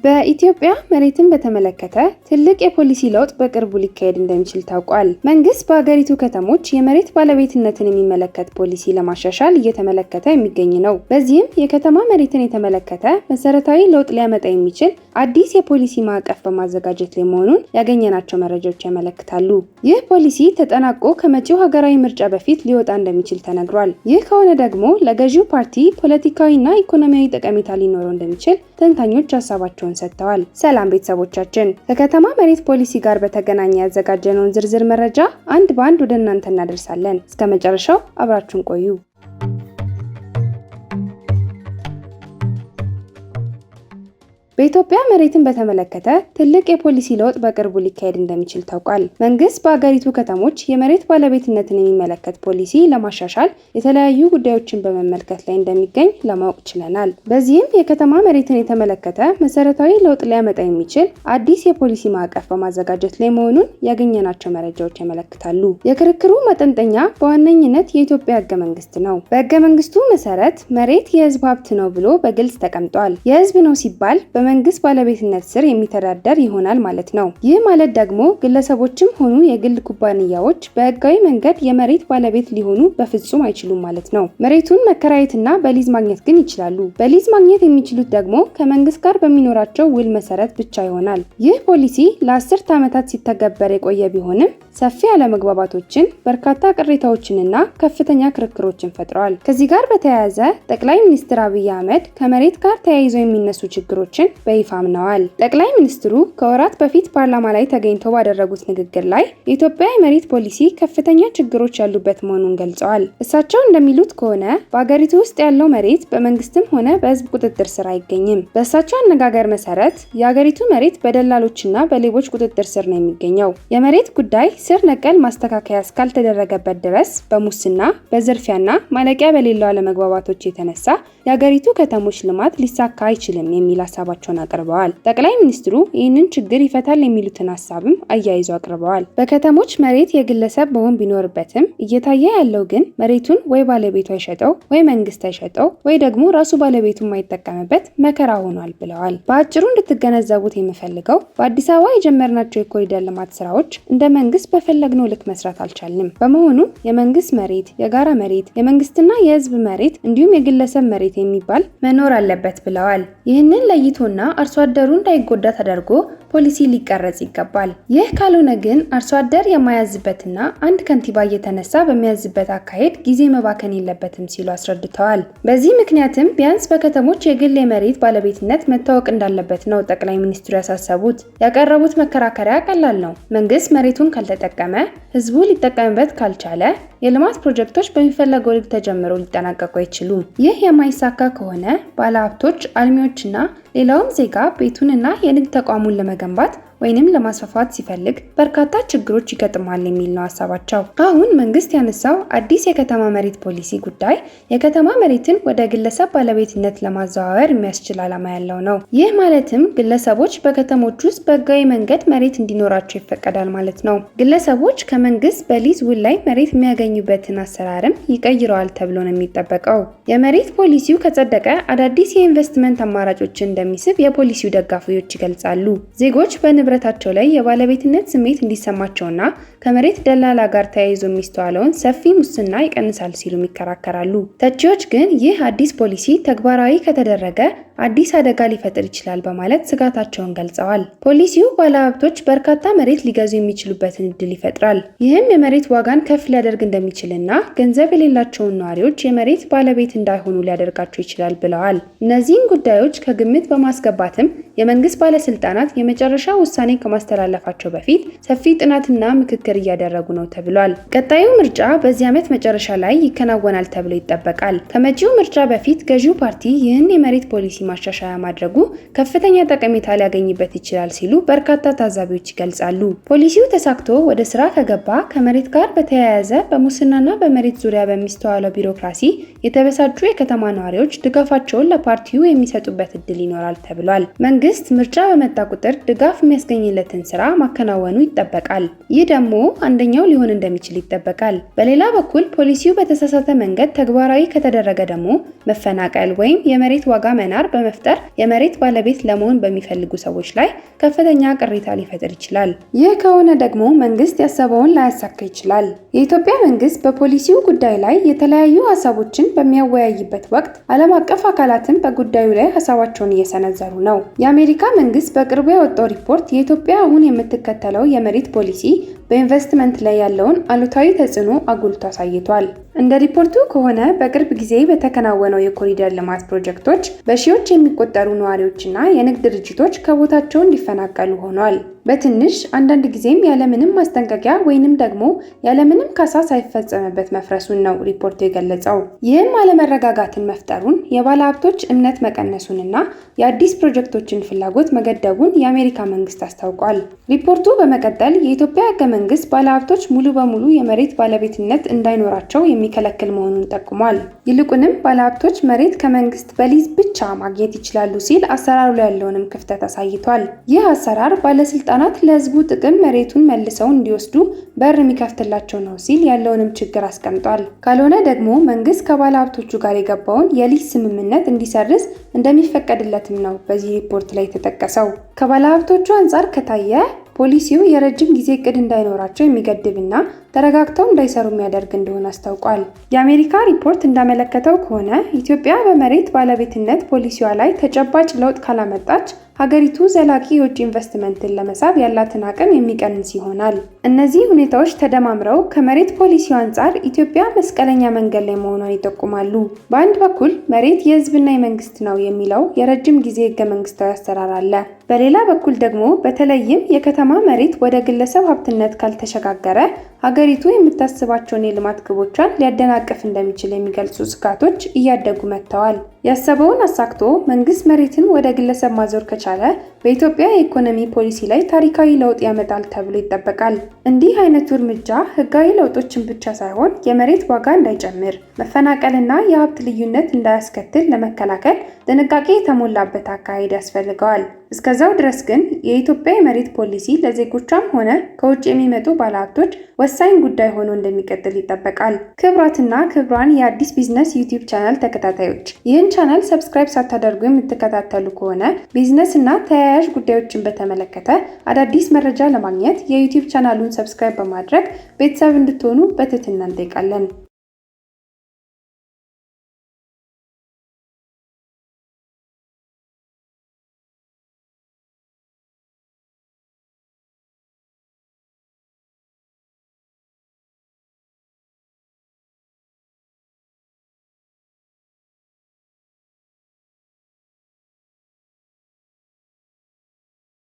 በኢትዮጵያ መሬትን በተመለከተ ትልቅ የፖሊሲ ለውጥ በቅርቡ ሊካሄድ እንደሚችል ታውቋል። መንግስት በአገሪቱ ከተሞች የመሬት ባለቤትነትን የሚመለከት ፖሊሲ ለማሻሻል እየተመለከተ የሚገኝ ነው። በዚህም የከተማ መሬትን የተመለከተ መሰረታዊ ለውጥ ሊያመጣ የሚችል አዲስ የፖሊሲ ማዕቀፍ በማዘጋጀት ላይ መሆኑን ያገኘናቸው መረጃዎች ያመለክታሉ። ይህ ፖሊሲ ተጠናቆ ከመጪው ሀገራዊ ምርጫ በፊት ሊወጣ እንደሚችል ተነግሯል። ይህ ከሆነ ደግሞ ለገዢው ፓርቲ ፖለቲካዊና ኢኮኖሚያዊ ጠቀሜታ ሊኖረው እንደሚችል ተንታኞች ሀሳባቸውን ሰጥተዋል። ሰላም ቤተሰቦቻችን፣ ከከተማ መሬት ፖሊሲ ጋር በተገናኘ ያዘጋጀነውን ዝርዝር መረጃ አንድ በአንድ ወደ እናንተ እናደርሳለን። እስከ መጨረሻው አብራችሁን ቆዩ። በኢትዮጵያ መሬትን በተመለከተ ትልቅ የፖሊሲ ለውጥ በቅርቡ ሊካሄድ እንደሚችል ታውቋል። መንግስት በአገሪቱ ከተሞች የመሬት ባለቤትነትን የሚመለከት ፖሊሲ ለማሻሻል የተለያዩ ጉዳዮችን በመመልከት ላይ እንደሚገኝ ለማወቅ ችለናል። በዚህም የከተማ መሬትን የተመለከተ መሰረታዊ ለውጥ ሊያመጣ የሚችል አዲስ የፖሊሲ ማዕቀፍ በማዘጋጀት ላይ መሆኑን ያገኘናቸው መረጃዎች ያመለክታሉ። የክርክሩ ማጠንጠኛ በዋነኝነት የኢትዮጵያ ህገ መንግስት ነው። በህገ መንግስቱ መሰረት መሬት የህዝብ ሀብት ነው ብሎ በግልጽ ተቀምጧል። የህዝብ ነው ሲባል በመንግስት ባለቤትነት ስር የሚተዳደር ይሆናል ማለት ነው። ይህ ማለት ደግሞ ግለሰቦችም ሆኑ የግል ኩባንያዎች በህጋዊ መንገድ የመሬት ባለቤት ሊሆኑ በፍጹም አይችሉም ማለት ነው። መሬቱን መከራየትና በሊዝ ማግኘት ግን ይችላሉ። በሊዝ ማግኘት የሚችሉት ደግሞ ከመንግስት ጋር በሚኖራቸው ውል መሰረት ብቻ ይሆናል። ይህ ፖሊሲ ለ10 ዓመታት ሲተገበር የቆየ ቢሆንም ሰፊ አለመግባባቶችን፣ በርካታ ቅሬታዎችንና ከፍተኛ ክርክሮችን ፈጥረዋል። ከዚህ ጋር በተያያዘ ጠቅላይ ሚኒስትር አብይ አህመድ ከመሬት ጋር ተያይዘው የሚነሱ ችግሮችን በይፋ አምነዋል። ጠቅላይ ሚኒስትሩ ከወራት በፊት ፓርላማ ላይ ተገኝተው ባደረጉት ንግግር ላይ የኢትዮጵያ የመሬት ፖሊሲ ከፍተኛ ችግሮች ያሉበት መሆኑን ገልጸዋል። እሳቸው እንደሚሉት ከሆነ በአገሪቱ ውስጥ ያለው መሬት በመንግስትም ሆነ በህዝብ ቁጥጥር ስር አይገኝም። በእሳቸው አነጋገር መሰረት የአገሪቱ መሬት በደላሎችና በሌቦች ቁጥጥር ስር ነው የሚገኘው። የመሬት ጉዳይ ስር ነቀል ማስተካከያ እስካልተደረገበት ድረስ በሙስና በዝርፊያና ማለቂያ በሌለው አለመግባባቶች የተነሳ የአገሪቱ ከተሞች ልማት ሊሳካ አይችልም የሚል ሀሳባቸውን አቅርበዋል። ጠቅላይ ሚኒስትሩ ይህንን ችግር ይፈታል የሚሉትን ሀሳብም አያይዘው አቅርበዋል። በከተሞች መሬት የግለሰብ መሆን ቢኖርበትም እየታየ ያለው ግን መሬቱን ወይ ባለቤቱ አይሸጠው ወይ መንግስት አይሸጠው ወይ ደግሞ ራሱ ባለቤቱ የማይጠቀምበት መከራ ሆኗል ብለዋል። በአጭሩ እንድትገነዘቡት የምፈልገው በአዲስ አበባ የጀመርናቸው የኮሪደር ልማት ስራዎች እንደ መንግስት በፈለግነው ልክ መስራት አልቻልንም። በመሆኑም የመንግስት መሬት፣ የጋራ መሬት፣ የመንግስትና የህዝብ መሬት እንዲሁም የግለሰብ መሬት የሚባል መኖር አለበት ብለዋል። ይህንን ለይቶና አርሶ አደሩ እንዳይጎዳ ተደርጎ ፖሊሲ ሊቀረጽ ይገባል። ይህ ካልሆነ ግን አርሶ አደር የማያዝበትና አንድ ከንቲባ እየተነሳ በሚያዝበት አካሄድ ጊዜ መባከን የለበትም ሲሉ አስረድተዋል። በዚህ ምክንያትም ቢያንስ በከተሞች የግል የመሬት ባለቤትነት መታወቅ እንዳለበት ነው ጠቅላይ ሚኒስትሩ ያሳሰቡት። ያቀረቡት መከራከሪያ ቀላል ነው። መንግስት መሬቱን ካልተጠቀመ፣ ህዝቡ ሊጠቀምበት ካልቻለ የልማት ፕሮጀክቶች በሚፈለገው ልክ ተጀምረው ሊጠናቀቁ አይችሉም። ይህ የማይሳካ ከሆነ ባለሀብቶች፣ አልሚዎችና ሌላውም ዜጋ ቤቱንና የንግድ ተቋሙን ለመገንባት ወይንም ለማስፋፋት ሲፈልግ በርካታ ችግሮች ይገጥማል የሚል ነው ሀሳባቸው። አሁን መንግስት ያነሳው አዲስ የከተማ መሬት ፖሊሲ ጉዳይ የከተማ መሬትን ወደ ግለሰብ ባለቤትነት ለማዘዋወር የሚያስችል ዓላማ ያለው ነው። ይህ ማለትም ግለሰቦች በከተሞች ውስጥ በህጋዊ መንገድ መሬት እንዲኖራቸው ይፈቀዳል ማለት ነው። ግለሰቦች ከመንግስት በሊዝ ውል ላይ መሬት የሚያገኙበትን አሰራርም ይቀይረዋል ተብሎ ነው የሚጠበቀው። የመሬት ፖሊሲው ከጸደቀ አዳዲስ የኢንቨስትመንት አማራጮችን እንደሚስብ የፖሊሲው ደጋፊዎች ይገልጻሉ። ዜጎች ንብረታቸው ላይ የባለቤትነት ስሜት እንዲሰማቸውና ከመሬት ደላላ ጋር ተያይዞ የሚስተዋለውን ሰፊ ሙስና ይቀንሳል ሲሉም ይከራከራሉ። ተቺዎች ግን ይህ አዲስ ፖሊሲ ተግባራዊ ከተደረገ አዲስ አደጋ ሊፈጥር ይችላል በማለት ስጋታቸውን ገልጸዋል። ፖሊሲው ባለሀብቶች በርካታ መሬት ሊገዙ የሚችሉበትን እድል ይፈጥራል። ይህም የመሬት ዋጋን ከፍ ሊያደርግ እንደሚችልና ገንዘብ የሌላቸውን ነዋሪዎች የመሬት ባለቤት እንዳይሆኑ ሊያደርጋቸው ይችላል ብለዋል። እነዚህን ጉዳዮች ከግምት በማስገባትም የመንግስት ባለስልጣናት የመጨረሻ ውሳኔ ከማስተላለፋቸው በፊት ሰፊ ጥናትና ምክክር እያደረጉ ነው ተብሏል። ቀጣዩ ምርጫ በዚህ ዓመት መጨረሻ ላይ ይከናወናል ተብሎ ይጠበቃል። ከመጪው ምርጫ በፊት ገዢው ፓርቲ ይህን የመሬት ፖሊሲ ማሻሻያ ማድረጉ ከፍተኛ ጠቀሜታ ሊያገኝበት ይችላል ሲሉ በርካታ ታዛቢዎች ይገልጻሉ። ፖሊሲው ተሳክቶ ወደ ስራ ከገባ ከመሬት ጋር በተያያዘ በሙስናና በመሬት ዙሪያ በሚስተዋለው ቢሮክራሲ የተበሳጩ የከተማ ነዋሪዎች ድጋፋቸውን ለፓርቲው የሚሰጡበት እድል ይኖራል ተብሏል። መንግስት ምርጫ በመጣ ቁጥር ድጋፍ የሚያስገኝለትን ስራ ማከናወኑ ይጠበቃል። ይህ ደግሞ አንደኛው ሊሆን እንደሚችል ይጠበቃል። በሌላ በኩል ፖሊሲው በተሳሳተ መንገድ ተግባራዊ ከተደረገ ደግሞ መፈናቀል ወይም የመሬት ዋጋ መናር በመፍጠር የመሬት ባለቤት ለመሆን በሚፈልጉ ሰዎች ላይ ከፍተኛ ቅሬታ ሊፈጥር ይችላል። ይህ ከሆነ ደግሞ መንግስት ያሰበውን ላያሳካ ይችላል። የኢትዮጵያ መንግስት በፖሊሲው ጉዳይ ላይ የተለያዩ ሀሳቦችን በሚያወያይበት ወቅት ዓለም አቀፍ አካላትም በጉዳዩ ላይ ሀሳባቸውን እየሰነዘሩ ነው። የአሜሪካ መንግስት በቅርቡ ያወጣው ሪፖርት የኢትዮጵያ አሁን የምትከተለው የመሬት ፖሊሲ በኢንቨስትመንት ላይ ያለውን አሉታዊ ተጽዕኖ አጉልቶ አሳይቷል። እንደ ሪፖርቱ ከሆነ በቅርብ ጊዜ በተከናወነው የኮሪደር ልማት ፕሮጀክቶች በሺዎች የሚቆጠሩ ነዋሪዎችና የንግድ ድርጅቶች ከቦታቸው እንዲፈናቀሉ ሆኗል። በትንሽ አንዳንድ ጊዜም ያለምንም ማስጠንቀቂያ ወይንም ደግሞ ያለምንም ካሳ ሳይፈጸምበት መፍረሱን ነው ሪፖርቱ የገለጸው። ይህም አለመረጋጋትን መፍጠሩን፣ የባለሀብቶች እምነት መቀነሱንና የአዲስ ፕሮጀክቶችን ፍላጎት መገደቡን የአሜሪካ መንግስት አስታውቋል። ሪፖርቱ በመቀጠል የኢትዮጵያ ህገ መንግስት ባለሀብቶች ሙሉ በሙሉ የመሬት ባለቤትነት እንዳይኖራቸው የሚከለክል መሆኑን ጠቁሟል። ይልቁንም ባለሀብቶች መሬት ከመንግስት በሊዝ ብቻ ማግኘት ይችላሉ ሲል አሰራሩ ላይ ያለውንም ክፍተት አሳይቷል። ይህ አሰራር ባለስልጣናት ለህዝቡ ጥቅም መሬቱን መልሰው እንዲወስዱ በር የሚከፍትላቸው ነው ሲል ያለውንም ችግር አስቀምጧል። ካልሆነ ደግሞ መንግስት ከባለሀብቶቹ ጋር የገባውን የሊዝ ስምምነት እንዲሰርዝ እንደሚፈቀድለትም ነው በዚህ ሪፖርት ላይ የተጠቀሰው። ከባለሀብቶቹ አንጻር ከታየ ፖሊሲው የረጅም ጊዜ እቅድ እንዳይኖራቸው የሚገድብና ተረጋግተው እንዳይሰሩ የሚያደርግ እንደሆነ አስታውቋል። የአሜሪካ ሪፖርት እንዳመለከተው ከሆነ ኢትዮጵያ በመሬት ባለቤትነት ፖሊሲዋ ላይ ተጨባጭ ለውጥ ካላመጣች ሀገሪቱ ዘላቂ የውጭ ኢንቨስትመንትን ለመሳብ ያላትን አቅም የሚቀንስ ይሆናል። እነዚህ ሁኔታዎች ተደማምረው ከመሬት ፖሊሲው አንጻር ኢትዮጵያ መስቀለኛ መንገድ ላይ መሆኗን ይጠቁማሉ። በአንድ በኩል መሬት የህዝብና የመንግስት ነው የሚለው የረጅም ጊዜ ህገ መንግስታዊ አሰራር አለ። በሌላ በኩል ደግሞ በተለይም የከተማ መሬት ወደ ግለሰብ ሀብትነት ካልተሸጋገረ ሀገሪቱ የምታስባቸውን የልማት ግቦቿን ሊያደናቅፍ እንደሚችል የሚገልጹ ስጋቶች እያደጉ መጥተዋል። ያሰበውን አሳክቶ መንግስት መሬትን ወደ ግለሰብ ማዞር ከቻለ በኢትዮጵያ የኢኮኖሚ ፖሊሲ ላይ ታሪካዊ ለውጥ ያመጣል ተብሎ ይጠበቃል። እንዲህ አይነቱ እርምጃ ህጋዊ ለውጦችን ብቻ ሳይሆን የመሬት ዋጋ እንዳይጨምር፣ መፈናቀልና የሀብት ልዩነት እንዳያስከትል ለመከላከል ጥንቃቄ የተሞላበት አካሄድ ያስፈልገዋል። እስከዛው ድረስ ግን የኢትዮጵያ የመሬት ፖሊሲ ለዜጎቿም ሆነ ከውጭ የሚመጡ ባለሀብቶች ወሳኝ ጉዳይ ሆኖ እንደሚቀጥል ይጠበቃል። ክቡራትና ክቡራን የአዲስ ቢዝነስ ዩቲዩብ ቻናል ተከታታዮች ይህን ቻናል ሰብስክራይብ ሳታደርጉ የምትከታተሉ ከሆነ ቢዝነስ እና ተያያዥ ጉዳዮችን በተመለከተ አዳዲስ መረጃ ለማግኘት የዩቲዩብ ቻናሉን ሰብስክራይብ በማድረግ ቤተሰብ እንድትሆኑ በትህትና እንጠይቃለን።